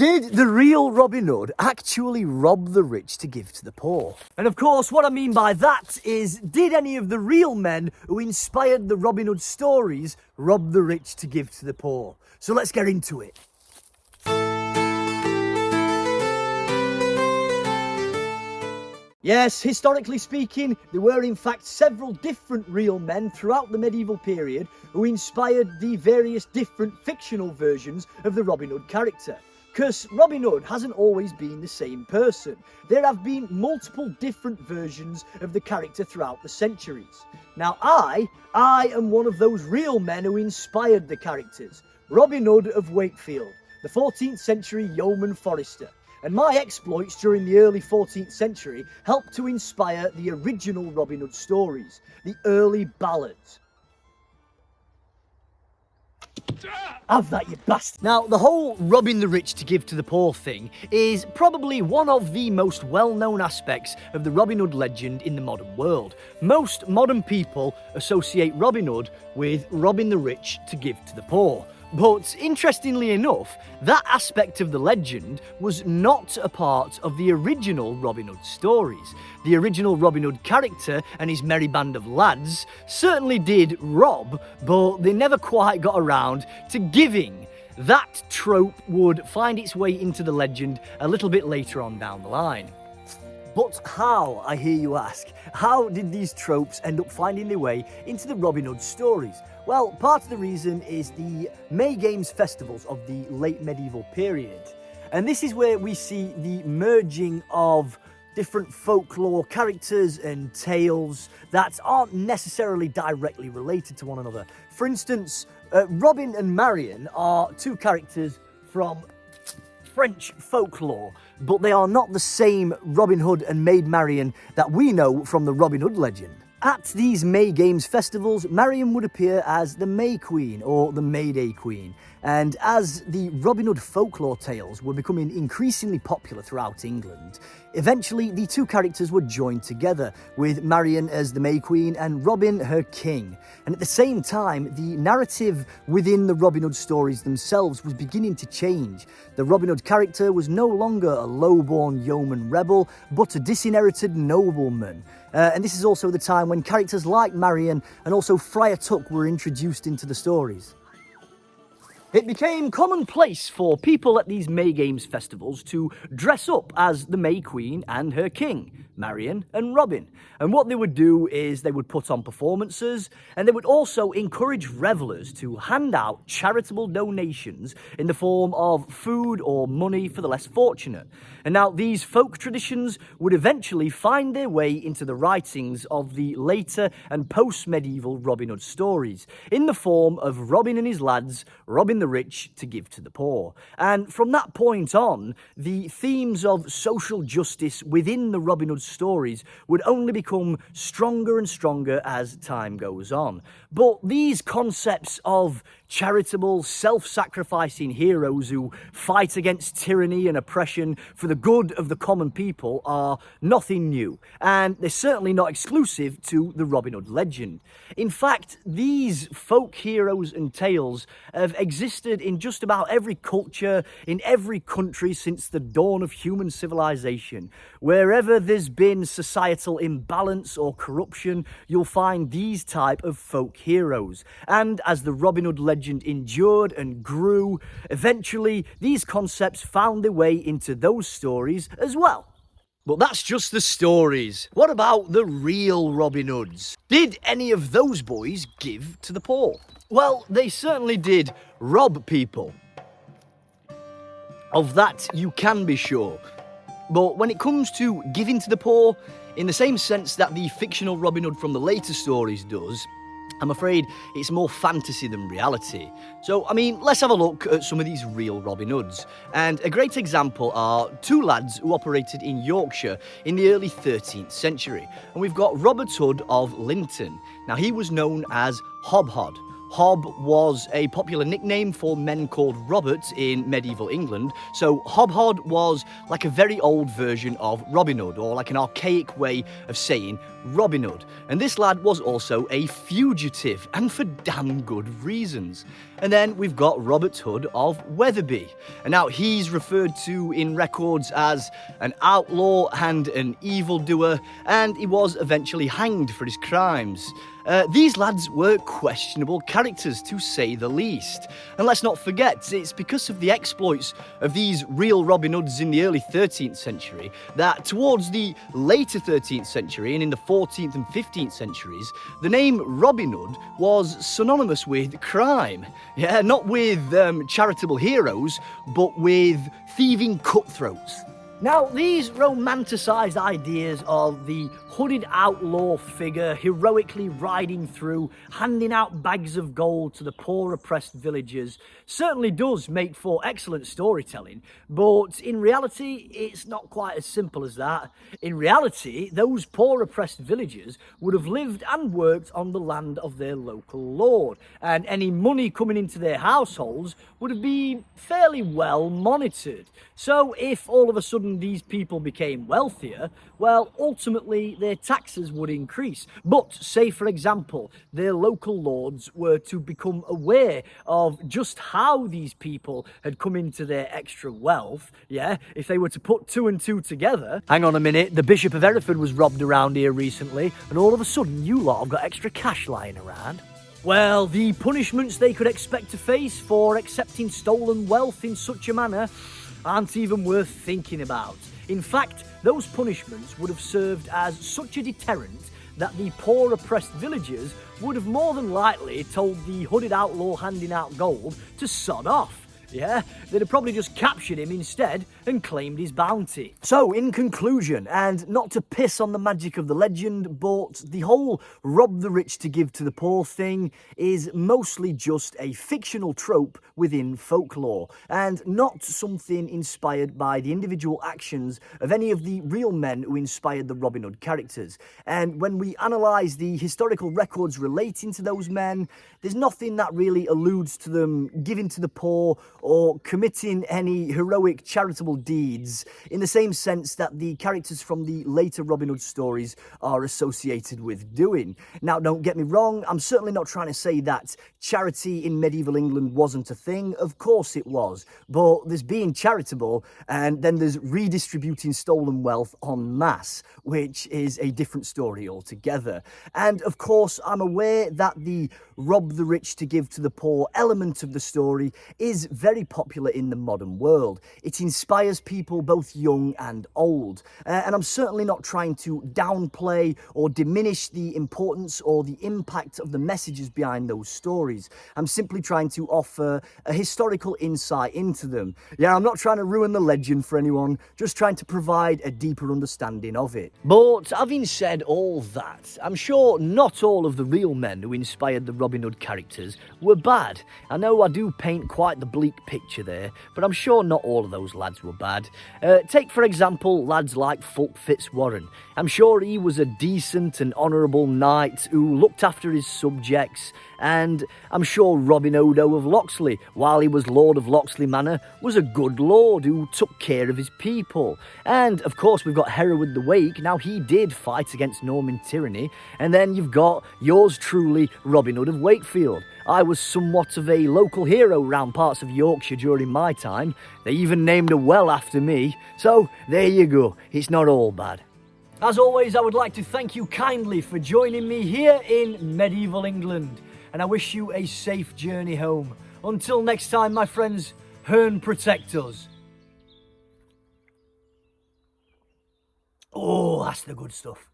Did the real Robin Hood actually rob the rich to give to the poor? And of course, what I mean by that is, did any of the real men who inspired the Robin Hood stories rob the rich to give to the poor? So let's get into it. Yes, historically speaking, there were in fact several different real men throughout the medieval period who inspired the various different fictional versions of the Robin Hood character. Because Robin Hood hasn't always been the same person. There have been multiple different versions of the character throughout the centuries. Now I am one of those real men who inspired the characters. Robin Hood of Wakefield, the 14th century yeoman forester. And my exploits during the early 14th century helped to inspire the original Robin Hood stories, the early ballads. Have that, you bastard! Now, the whole robbing the rich to give to the poor thing is probably one of the most well-known aspects of the Robin Hood legend in the modern world. Most modern people associate Robin Hood with robbing the rich to give to the poor. But interestingly enough, that aspect of the legend was not a part of the original Robin Hood stories. The original Robin Hood character and his merry band of lads certainly did rob, but they never quite got around to giving. That trope would find its way into the legend a little bit later on down the line. But how, I hear you ask? How did these tropes end up finding their way into the Robin Hood stories? Well, part of the reason is the May Games festivals of the late medieval period. And this is where we see the merging of different folklore characters and tales that aren't necessarily directly related to one another. For instance, Robin and Marian are two characters from French folklore, but they are not the same Robin Hood and Maid Marian that we know from the Robin Hood legend. At these May Games festivals, Marian would appear as the May Queen or the Mayday Queen, and as the Robin Hood folklore tales were becoming increasingly popular throughout England, eventually the two characters were joined together, with Marian as the May Queen and Robin her king. And at the same time, the narrative within the Robin Hood stories themselves was beginning to change. The Robin Hood character was no longer a low-born yeoman rebel, but a disinherited nobleman. And this is also the time when characters like Marian and also Friar Tuck were introduced into the stories. It became commonplace for people at these May Games festivals to dress up as the May Queen and her king, Marian and Robin. And what they would do is they would put on performances, and they would also encourage revellers to hand out charitable donations in the form of food or money for the less fortunate. And now these folk traditions would eventually find their way into the writings of the later and post-medieval Robin Hood stories, in the form of Robin and his lads robbing the rich to give to the poor. And from that point on, the themes of social justice within the Robin Hood stories would only become stronger and stronger as time goes on. But these concepts of charitable, self-sacrificing heroes who fight against tyranny and oppression for the good of the common people are nothing new, and they're certainly not exclusive to the Robin Hood legend. In fact, these folk heroes and tales have existed in just about every culture, in every country since the dawn of human civilization. Wherever there's been societal imbalance or corruption, you'll find these type of folk heroes. And as the Robin Hood legend endured and grew, eventually these concepts found their way into those stories as well. But that's just the stories. What about the real Robin Hoods? Did any of those boys give to the poor? Well, they certainly did rob people. Of that you can be sure. But when it comes to giving to the poor, in the same sense that the fictional Robin Hood from the later stories does, I'm afraid it's more fantasy than reality. So, let's have a look at some of these real Robin Hoods. And a great example are two lads who operated in Yorkshire in the early 13th century. And we've got Robert Hood of Linton. Now, he was known as Hobhod. Hob was a popular nickname for men called Robert in medieval England, so Hobhod was like a very old version of Robin Hood, or like an archaic way of saying Robin Hood. And this lad was also a fugitive, and for damn good reasons. And then we've got Robert Hood of Wetherby. And now he's referred to in records as an outlaw and an evildoer, and he was eventually hanged for his crimes. These lads were questionable characters, to say the least. And let's not forget, it's because of the exploits of these real Robin Hoods in the early 13th century that towards the later 13th century and in the 14th and 15th centuries, the name Robin Hood was synonymous with crime. Yeah, not with charitable heroes, but with thieving cutthroats. Now, these romanticised ideas of the hooded outlaw figure heroically riding through, handing out bags of gold to the poor oppressed villagers certainly does make for excellent storytelling, but in reality, it's not quite as simple as that. In reality, those poor oppressed villagers would have lived and worked on the land of their local lord, and any money coming into their households would have been fairly well monitored. So if all of a sudden these people became wealthier, well, ultimately their taxes would increase. But say, for example, their local lords were to become aware of just how these people had come into their extra wealth, yeah, if they were to put two and two together. Hang on a minute, the Bishop of Hereford was robbed around here recently, and all of a sudden you lot have got extra cash lying around. Well, the punishments they could expect to face for accepting stolen wealth in such a manner aren't even worth thinking about. In fact, those punishments would have served as such a deterrent that the poor oppressed villagers would have more than likely told the hooded outlaw handing out gold to sod off. Yeah, they'd have probably just captured him instead and claimed his bounty. So, in conclusion, and not to piss on the magic of the legend, but the whole rob the rich to give to the poor thing is mostly just a fictional trope within folklore, and not something inspired by the individual actions of any of the real men who inspired the Robin Hood characters. And when we analyse the historical records relating to those men, there's nothing that really alludes to them giving to the poor or committing any heroic charitable deeds in the same sense that the characters from the later Robin Hood stories are associated with doing. Now, don't get me wrong, I'm certainly not trying to say that charity in medieval England wasn't a thing. Of course it was. But there's being charitable, and then there's redistributing stolen wealth en masse, which is a different story altogether. And of course, I'm aware that the rob the rich to give to the poor element of the story is very popular in the modern world. It inspires people both young and old. And I'm certainly not trying to downplay or diminish the importance or the impact of the messages behind those stories. I'm simply trying to offer a historical insight into them. Yeah, I'm not trying to ruin the legend for anyone, just trying to provide a deeper understanding of it. But having said all that, I'm sure not all of the real men who inspired the Robin Hood characters were bad. I know I do paint quite the bleak picture there, but I'm sure not all of those lads were bad. Take, for example, lads like Fulk Fitzwarren. I'm sure he was a decent and honourable knight who looked after his subjects, and I'm sure Robin Odo of Locksley, while he was Lord of Locksley Manor, was a good lord who took care of his people. And, of course, we've got Hereward the Wake. Now, he did fight against Norman tyranny. And then you've got yours truly, Robin Hood of Wakefield. I was somewhat of a local hero round parts of Yorkshire during my time. They even named a well after me. So, there you go. It's not all bad. As always, I would like to thank you kindly for joining me here in medieval England, and I wish you a safe journey home. Until next time, my friends, Herne protect us. Oh, that's the good stuff.